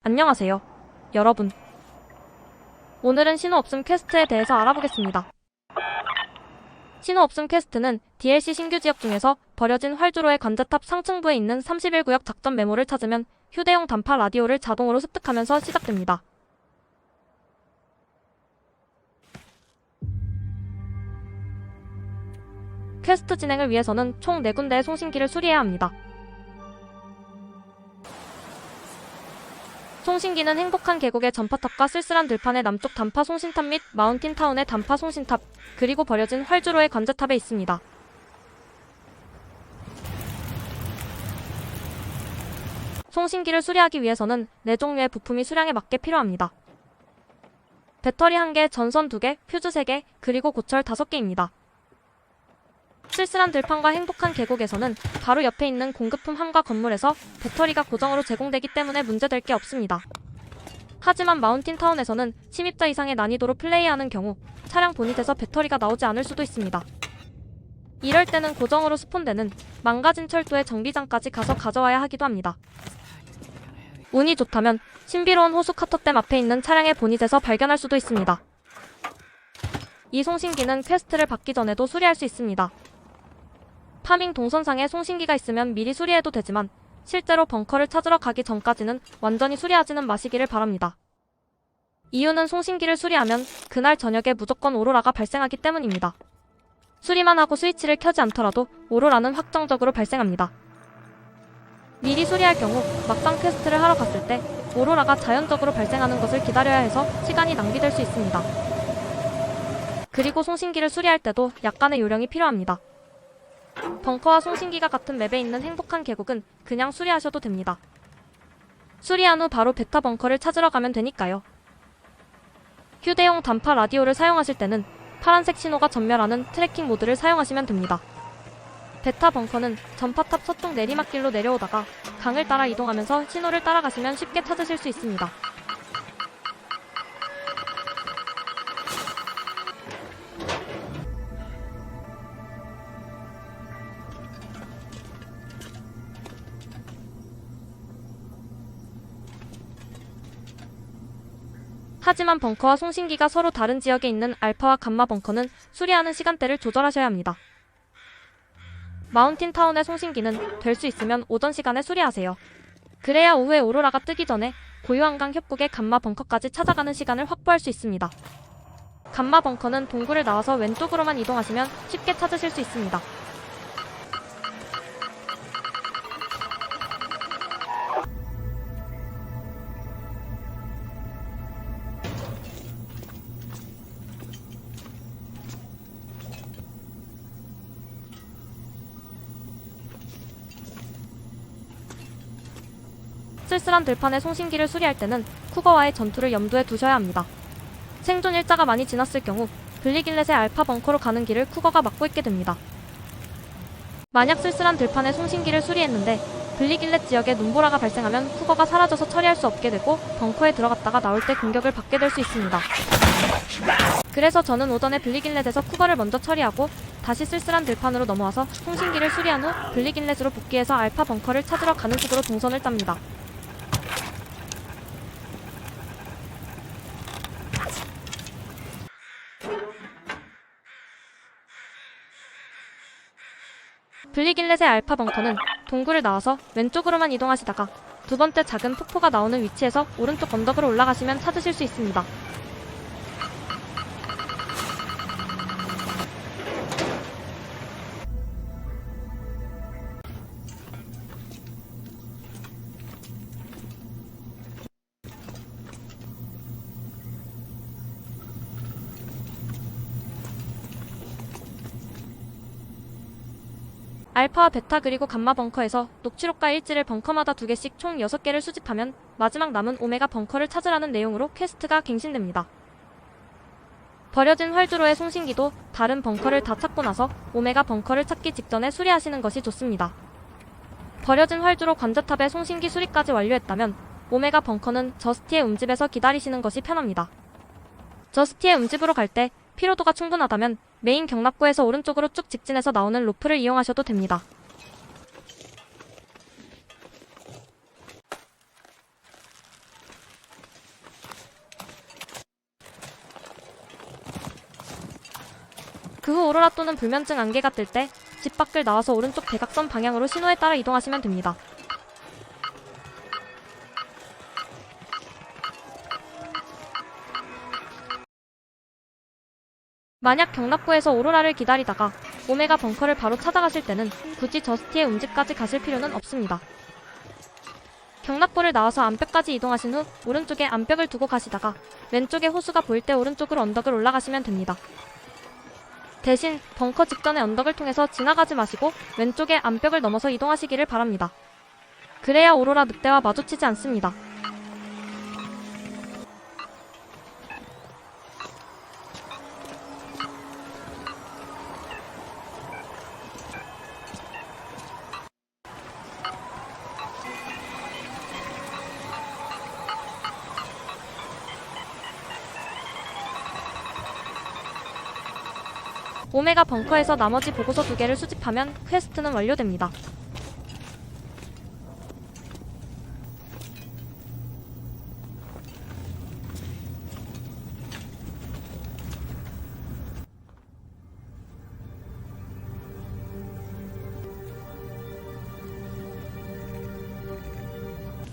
안녕하세요, 여러분. 오늘은 신호 없음 퀘스트에 대해서 알아보겠습니다. 신호 없음 퀘스트는 DLC 신규 지역 중에서 버려진 활주로의 관제탑 상층부에 있는 31구역 작전 메모를 찾으면 휴대용 단파 라디오를 자동으로 습득하면서 시작됩니다. 퀘스트 진행을 위해서는 총 4군데의 송신기를 수리해야 합니다. 송신기는 행복한 계곡의 전파탑과 쓸쓸한 들판의 남쪽 단파 송신탑 및 마운틴 타운의 단파 송신탑, 그리고 버려진 활주로의 관제탑에 있습니다. 송신기를 수리하기 위해서는 4종류의 부품이 수량에 맞게 필요합니다. 배터리 1개, 전선 2개, 퓨즈 3개, 그리고 고철 5개입니다. 쓸쓸한 들판과 행복한 계곡에서는 바로 옆에 있는 공급품 함과 건물에서 배터리가 고정으로 제공되기 때문에 문제될 게 없습니다. 하지만 마운틴 타운에서는 침입자 이상의 난이도로 플레이하는 경우 차량 보닛에서 배터리가 나오지 않을 수도 있습니다. 이럴 때는 고정으로 스폰되는 망가진 철도의 정비장까지 가서 가져와야 하기도 합니다. 운이 좋다면 신비로운 호수 카터댐 앞에 있는 차량의 보닛에서 발견할 수도 있습니다. 이 송신기는 퀘스트를 받기 전에도 수리할 수 있습니다. 파밍 동선상에 송신기가 있으면 미리 수리해도 되지만 실제로 벙커를 찾으러 가기 전까지는 완전히 수리하지는 마시기를 바랍니다. 이유는 송신기를 수리하면 그날 저녁에 무조건 오로라가 발생하기 때문입니다. 수리만 하고 스위치를 켜지 않더라도 오로라는 확정적으로 발생합니다. 미리 수리할 경우 막상 퀘스트를 하러 갔을 때 오로라가 자연적으로 발생하는 것을 기다려야 해서 시간이 낭비될 수 있습니다. 그리고 송신기를 수리할 때도 약간의 요령이 필요합니다. 벙커와 송신기가 같은 맵에 있는 행복한 계곡은 그냥 수리하셔도 됩니다. 수리한 후 바로 베타 벙커를 찾으러 가면 되니까요. 휴대용 단파 라디오를 사용하실 때는 파란색 신호가 전멸하는 트래킹 모드를 사용하시면 됩니다. 베타 벙커는 전파탑 서쪽 내리막길로 내려오다가 강을 따라 이동하면서 신호를 따라가시면 쉽게 찾으실 수 있습니다. 하지만 벙커와 송신기가 서로 다른 지역에 있는 알파와 감마 벙커는 수리하는 시간대를 조절하셔야 합니다. 마운틴 타운의 송신기는 될 수 있으면 오전 시간에 수리하세요. 그래야 오후에 오로라가 뜨기 전에 고유한강 협곡의 감마 벙커까지 찾아가는 시간을 확보할 수 있습니다. 감마 벙커는 동굴을 나와서 왼쪽으로만 이동하시면 쉽게 찾으실 수 있습니다. 쓸쓸한 들판의 송신기를 수리할 때는 쿠거와의 전투를 염두에 두셔야 합니다. 생존 일자가 많이 지났을 경우 블리길렛의 알파 벙커로 가는 길을 쿠거가 막고 있게 됩니다. 만약 쓸쓸한 들판의 송신기를 수리했는데 블리길렛 지역에 눈보라가 발생하면 쿠거가 사라져서 처리할 수 없게 되고 벙커에 들어갔다가 나올 때 공격을 받게 될 수 있습니다. 그래서 저는 오전에 블리길렛에서 쿠거를 먼저 처리하고 다시 쓸쓸한 들판으로 넘어와서 송신기를 수리한 후 블리길렛으로 복귀해서 알파 벙커를 찾으러 가는 식으로 동선을 짭니다. 블리길렛의 알파 벙커는 동굴을 나와서 왼쪽으로만 이동하시다가 두 번째 작은 폭포가 나오는 위치에서 오른쪽 언덕으로 올라가시면 찾으실 수 있습니다. 알파와 베타 그리고 감마 벙커에서 녹취록과 일지를 벙커마다 2개씩 총 6개를 수집하면 마지막 남은 오메가 벙커를 찾으라는 내용으로 퀘스트가 갱신됩니다. 버려진 활주로의 송신기도 다른 벙커를 다 찾고 나서 오메가 벙커를 찾기 직전에 수리하시는 것이 좋습니다. 버려진 활주로 관제탑의 송신기 수리까지 완료했다면 오메가 벙커는 저스티의 음집에서 기다리시는 것이 편합니다. 저스티의 음집으로 갈 때 피로도가 충분하다면 메인 경납고에서 오른쪽으로 쭉 직진해서 나오는 로프를 이용하셔도 됩니다. 그 후 오로라 또는 불면증 안개가 뜰 때 집 밖을 나와서 오른쪽 대각선 방향으로 신호에 따라 이동하시면 됩니다. 만약 경납고에서 오로라를 기다리다가 오메가 벙커를 바로 찾아가실 때는 굳이 저스티의 움직까지 가실 필요는 없습니다. 경납고를 나와서 암벽까지 이동하신 후 오른쪽에 암벽을 두고 가시다가 왼쪽에 호수가 보일 때 오른쪽으로 언덕을 올라가시면 됩니다. 대신 벙커 직전의 언덕을 통해서 지나가지 마시고 왼쪽에 암벽을 넘어서 이동하시기를 바랍니다. 그래야 오로라 늑대와 마주치지 않습니다. 오메가 벙커에서 나머지 보고서 2개를 수집하면 퀘스트는 완료됩니다.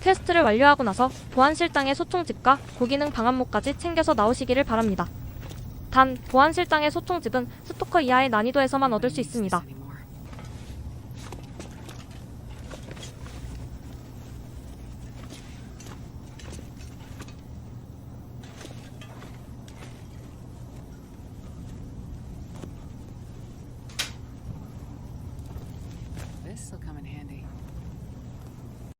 퀘스트를 완료하고 나서 보안실장의 소총집과 고기능 방안모까지 챙겨서 나오시기를 바랍니다. 단, 보안실장의 소총집은 스토커 이하의 난이도에서만 얻을 수 있습니다.